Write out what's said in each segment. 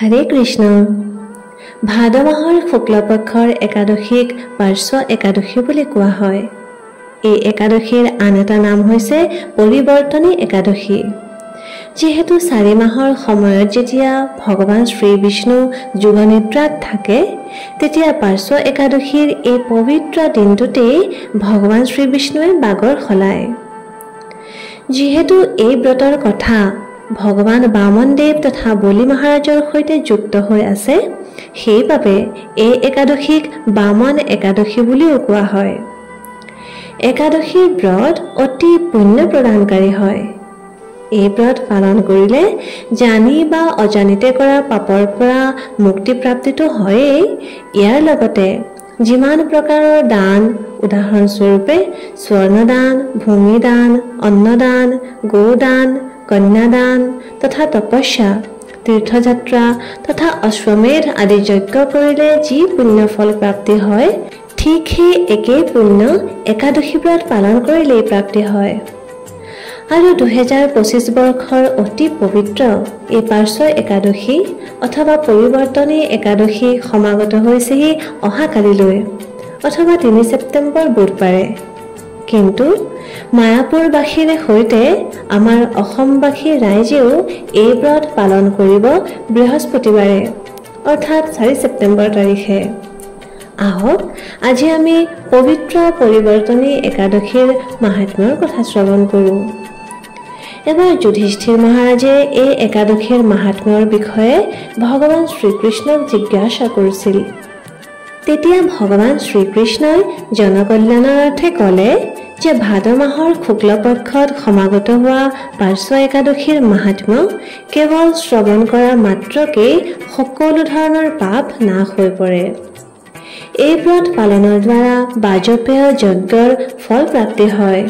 হৰে কৃষ্ণ। ভাদ মাহৰ শুক্লপক্ষৰ একাদশীক পাৰ্শ্ব একাদশী বুলি কোৱা হয়। এই একাদশীৰ আন এটা নাম হৈছে পৰিৱৰ্তনী একাদশী। যিহেতু 4 মাহৰ সময়ত যেতিয়া ভগৱান শ্ৰী বিষ্ণু যোগনিদ্ৰাত থাকে, তেতিয়া পাৰ্শ্ব একাদশীৰ এই পবিত্ৰ দিনটোতেই ভগৱান শ্ৰী বিষ্ণুৱে বাগৰ সলায়। যিহেতু এই ব্ৰতৰ কথা ভগৱান বামনদেৱ তথা বলি মহাৰাজৰ সৈতে যুক্ত হৈ আছে, সেইবাবে এই একাদশীক বামন একাদশী বুলিও কোৱা হয়। একাদশীৰ ব্ৰত অতি পুণ্য প্ৰদানকাৰী হয়। এই ব্ৰত পালন কৰিলে জানি বা অজানিতে কৰা পাপৰ পৰা মুক্তি প্ৰাপ্তিটো হয়েই, ইয়াৰ লগতে যিমান প্ৰকাৰৰ দান, উদাহৰণস্বৰূপে স্বৰ্ণদান, ভূমিদান, অন্নদান, গোদান, কন্যাদান তথা তপস্যা, তীৰ্থযাত্ৰা তথা অশ্বমেধ আদি যজ্ঞ কৰিলে যি পুণ্য ফল প্ৰাপ্তি হয়, ঠিক সেই একেই পুণ্য একাদশী ব্ৰত পালন কৰিলেই প্ৰাপ্তি হয়। আৰু 2025 বৰ্ষৰ অতি পবিত্ৰ এই পাৰ্শ্ব একাদশী অথবা পৰিৱৰ্তনী একাদশী সমাগত হৈছেহি অহাকালিলৈ অথবা 3 ছেপ্টেম্বৰ বুধবাৰে। কিন্তু মায়াপুৰবাসীৰ সৈতে আমাৰ অসমবাসী ৰাইজেও এই ব্ৰত পালন কৰিব বৃহস্পতিবাৰে অৰ্থাৎ 4 ছেপ্টেম্বৰ তাৰিখে। আহক আজি আমি পবিত্ৰ পৰিৱৰ্তনী একাদশীৰ মাহাত্ম্যৰ কথা শ্ৰৱণ কৰোঁ। এবাৰ যুধিষ্ঠিৰ মহাৰাজে এই একাদশীৰ মাহাত্ম্যৰ বিষয়ে ভগৱান শ্ৰীকৃষ্ণক জিজ্ঞাসা কৰিছিল। তেতিয়া ভগৱান শ্ৰীকৃষ্ণই জনকল্যাণৰ অৰ্থে ক'লে যে ভাদ মাহৰ শুক্লপক্ষত সমাগত হোৱা পাৰ্শ্ব একাদশীৰ মাহাত্ম্য কেৱল শ্ৰৱণ কৰা মাত্ৰকেই সকলো ধৰণৰ পাপ নাশ হৈ পৰে। এই ব্ৰত পালনৰ দ্বাৰা বাজপেয় যজ্ঞৰ ফল প্ৰাপ্তি হয়।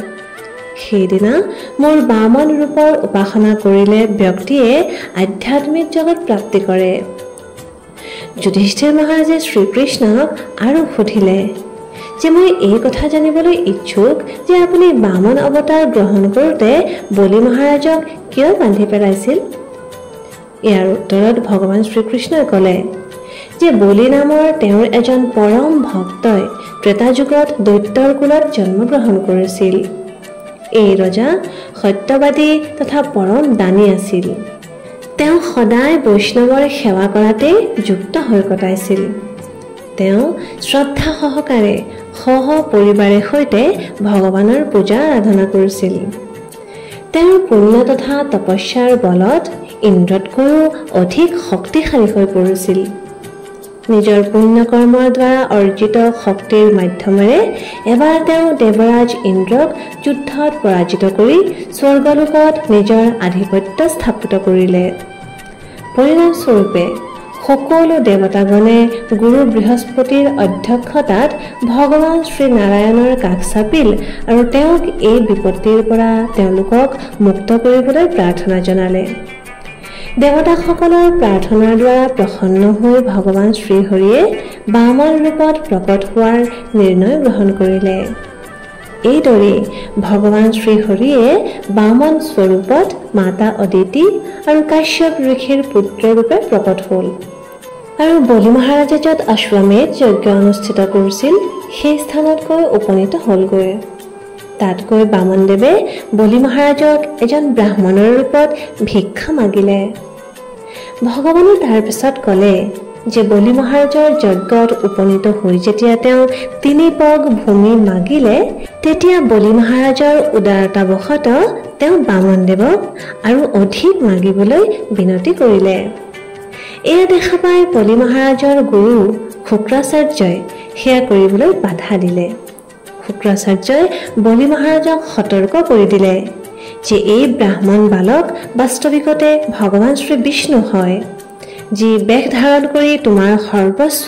সেইদিনা মোৰ বামন ৰূপৰ উপাসনা কৰিলে ব্যক্তিয়ে আধ্যাত্মিক জগত প্ৰাপ্তি কৰে। যুধিষ্ঠিৰ মহাৰাজে শ্ৰীকৃষ্ণক আৰু সুধিলে যে মই এই কথা জানিবলৈ ইচ্ছুক যে আপুনি বামন অৱতাৰ গ্ৰহণ কৰোঁতে বলি মহাৰাজক কিয় বান্ধি পেলাইছিল। ইয়াৰ উত্তৰত ভগৱান শ্ৰীকৃষ্ণই ক'লে যে বলি নামৰ তেওঁৰ এজন পৰম ভক্তই ত্ৰেতা যুগত দৈত্যৰ কুলত জন্মগ্ৰহণ কৰিছিল। এই ৰজা সত্যবাদী তথা পৰম দানী আছিল। তেওঁ সদায় বৈষ্ণৱৰ সেৱা কৰাতেই যুক্ত হৈ কটাইছিল। তেওঁ শ্ৰদ্ধা সহকাৰে পৰিবাৰে সৈতে ভগৱানৰ পূজা আৰাধনা কৰিছিল। তেওঁৰ পুণ্য তথা তপস্যাৰ বলত ইন্দ্ৰতকৈও অধিক শক্তিশালী হৈ পৰিছিল। নিজৰ পুণ্য কৰ্মৰ দ্বাৰা অৰ্জিত শক্তিৰ মাধ্যমেৰে এবাৰ তেওঁ দেৱৰাজ ইন্দ্ৰক যুদ্ধত পৰাজিত কৰি স্বৰ্গলোকত নিজৰ আধিপত্য স্থাপিত কৰিলে। পৰিণামস্বৰূপে সকলো দেৱতাগণে গুৰু বৃহস্পতিৰ অধ্যক্ষতাত ভগৱান শ্ৰী নাৰায়ণৰ কাষ চাপিল আৰু তেওঁক এই বিপত্তিৰ পৰা তেওঁলোকক মুক্ত কৰিবলৈ প্ৰাৰ্থনা জনালে। দেৱতাসকলৰ প্ৰাৰ্থনাৰ দ্বাৰা প্ৰসন্ন হৈ ভগৱান শ্ৰীহৰিয়ে বামন ৰূপত প্ৰকট হোৱাৰ নিৰ্ণয় গ্ৰহণ কৰিলে। এইদৰে ভগৱান শ্ৰীহৰিয়ে বামন স্বৰূপত মাতা অদিতি আৰু কাশ্যপ ঋষিৰ পুত্ৰ ৰূপে প্ৰকট হ'ল। আৰু বলি মহাৰাজে য'ত অশ্বমেধ যজ্ঞ অনুষ্ঠিত কৰিছিল সেই স্থানতকৈ উপনীত হ'লগৈ। তাত গৈ বামনদেৱে বলি মহাৰাজক এজন ব্ৰাহ্মণৰ ৰূপত ভিক্ষা মাগিলে। ভগৱানে তাৰ পিছত ক'লে যে বলি মহাৰাজৰ যজ্ঞত উপনীত হৈ যেতিয়া তেওঁ 3 পগ ভূমি মাগিলে, তেতিয়া বলি মহাৰাজৰ উদাৰতাবশতঃ তেওঁ বামনদেৱক আৰু অধিক মাগিবলৈ বিনতি কৰিলে। এয়া দেখা পাই বলি মহাৰাজৰ গুৰু শুক্ৰাচাৰ্যই সেয়া কৰিবলৈ বাধা দিলে। শুক্ৰাচাৰ্যই বলি মহাৰাজক সতৰ্ক কৰি দিলে যে এই ব্ৰাহ্মণ বালক বাস্তৱিকতে ভগৱান শ্ৰী বিষ্ণু হয়, যি বেশ ধাৰণ কৰি তোমাৰ সৰ্বস্ব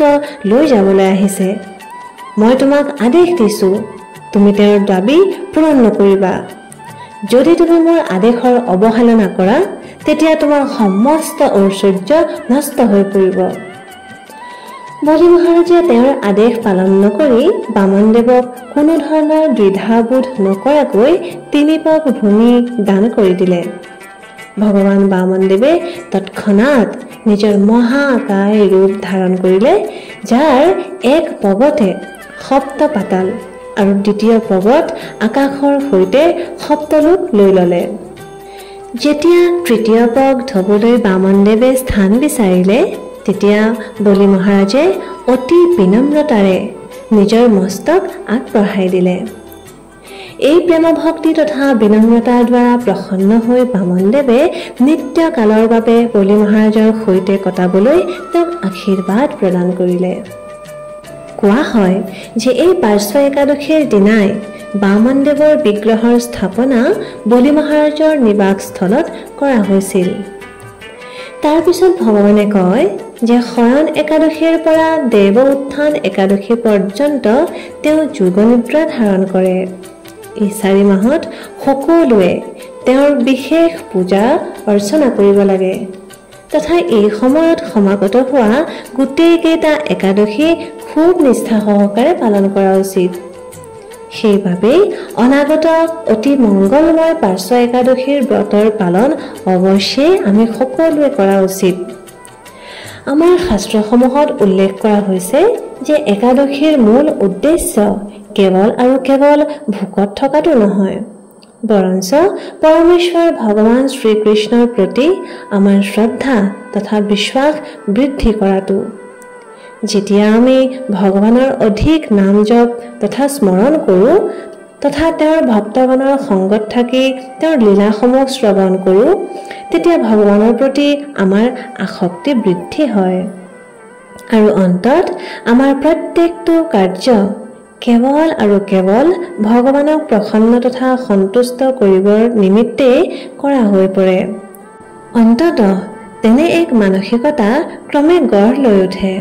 লৈ যাবলৈ আহিছে। মই তোমাক আদেশ দিছোঁ, তুমি তেওঁৰ দাবী পূৰণ নকৰিবা। যদি তুমি মোৰ আদেশৰ অৱহেলনা কৰা, তেতিয়া তোমাৰ সমস্ত ঐশ্বৰ্য নষ্ট হৈ পৰিব। বলি মহাৰাজে তেওঁৰ আদেশ পালন নকৰি বামনদেৱক কোনো ধৰণৰ দ্বিধাবোধ নকৰাকৈ 3 পগ ভূমি দান কৰি দিলে। ভগৱান বামনদেৱে তৎক্ষণাৎ নিজৰ মহাকায় ৰূপ ধাৰণ কৰিলে, যাৰ এক পৱতে সপ্ত পাতাল আৰু দ্বিতীয় পৱত আকাশৰ সৈতে সপ্তলোক লৈ ল'লে। যেতিয়া তৃতীয় পগ ধবলৈ বামনদেৱে স্থান বিচাৰিলে, তেতিয়া বলি মহাৰাজে অতি বিনম্ৰতাৰে নিজৰ মস্তক আগবঢ়াই দিলে। এই প্ৰেম ভক্তি তথা বিনম্ৰতাৰ দ্বাৰা প্ৰসন্ন হৈ বামনদেৱে নিত্যকালৰ বাবে বলি মহাৰাজৰ সৈতে কটাবলৈ তেওঁক আশীৰ্বাদ প্ৰদান কৰিলে। কোৱা হয় যে এই পাৰ্শ্ব একাদশীৰ দিনাই বামনদেৱৰ বিগ্ৰহৰ স্থাপনা বলি মহাৰাজৰ নিবাসস্থলত কৰা হৈছিল। তাৰ পিছত ভগৱানে কয় যে শয়ন একাদশীৰ পৰা দেৱ উত্থান একাদশী পৰ্যন্ত তেওঁ যোগনিদ্ৰা ধাৰণ কৰে। এই 4 মাহত সকলোৱে তেওঁৰ বিশেষ পূজা অৰ্চনা কৰিব লাগে তথা এই সময়ত সমাগত হোৱা গোটেইকেইটা একাদশী খুব নিষ্ঠা সহকাৰে পালন কৰা উচিত। সেইবাবেই অনাগত অতি মংগলময় পাৰ্শ্ব একাদশীৰ ব্ৰতৰ পালন অৱশ্যেই আমি সকলোৱে কৰা উচিত। আমাৰ শাস্ত্ৰসমূহত উল্লেখ কৰা হৈছে যে একাদশীৰ মূল উদ্দেশ্য কেৱল আৰু কেৱল ভোকত থকাটো নহয়, বৰঞ্চ পৰমেশ্বৰ ভগৱান শ্ৰীকৃষ্ণৰ প্ৰতি আমাৰ শ্ৰদ্ধা তথা বিশ্বাস বৃদ্ধি কৰাটো। যেতিয়া আমি ভগৱানৰ অধিক নাম জপ তথা স্মৰণ কৰোঁ তথা তেওঁৰ ভক্তগণৰ সংগত থাকি তেওঁৰ লীলাসমূহ শ্ৰৱণ কৰোঁ, তেতিয়া ভগৱানৰ প্ৰতি আমাৰ আসক্তি বৃদ্ধি হয় আৰু অন্তত আমাৰ প্ৰত্যেকটো কাৰ্য কেৱল আৰু কেৱল ভগৱানক প্ৰসন্ন তথা সন্তুষ্ট কৰিবৰ নিমিত্তেই কৰা হৈ পৰে। অন্ততঃ তেনে এক মানসিকতা ক্ৰমে গঢ় লৈ উঠে।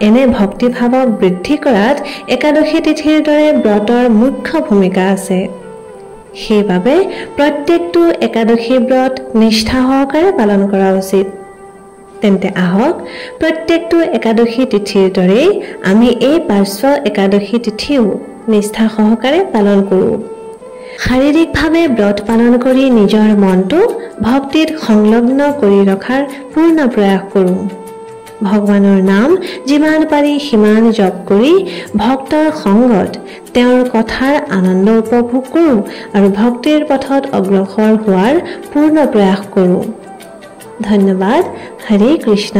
এনে ভক্তিভাৱক বৃদ্ধি কৰাত একাদশী তিথিৰ দৰে ব্ৰতৰ মুখ্য ভূমিকা আছে। সেইবাবে প্ৰত্যেকটো একাদশী ব্ৰত নিষ্ঠা সহকাৰে পালন কৰা উচিত। তেন্তে আহক প্ৰত্যেকটো একাদশী তিথিৰ দৰেই আমি এই পাৰ্শ্ব একাদশী তিথিও নিষ্ঠা সহকাৰে পালন কৰোঁ। শাৰীৰিকভাৱে ব্ৰত পালন কৰি নিজৰ মনটো ভক্তিত সংলগ্ন কৰি ৰখাৰ পূৰ্ণ প্ৰয়াস কৰোঁ। ভগৱানৰ নাম যিমান পাৰি সিমান জপ কৰি ভক্তৰ সংগত তেওঁৰ কথাৰ আনন্দ উপভোগ কৰোঁ আৰু ভক্তিৰ পথত অগ্ৰসৰ হোৱাৰ পূৰ্ণ প্ৰয়াস কৰোঁ। ধন্যবাদ। হৰে কৃষ্ণ।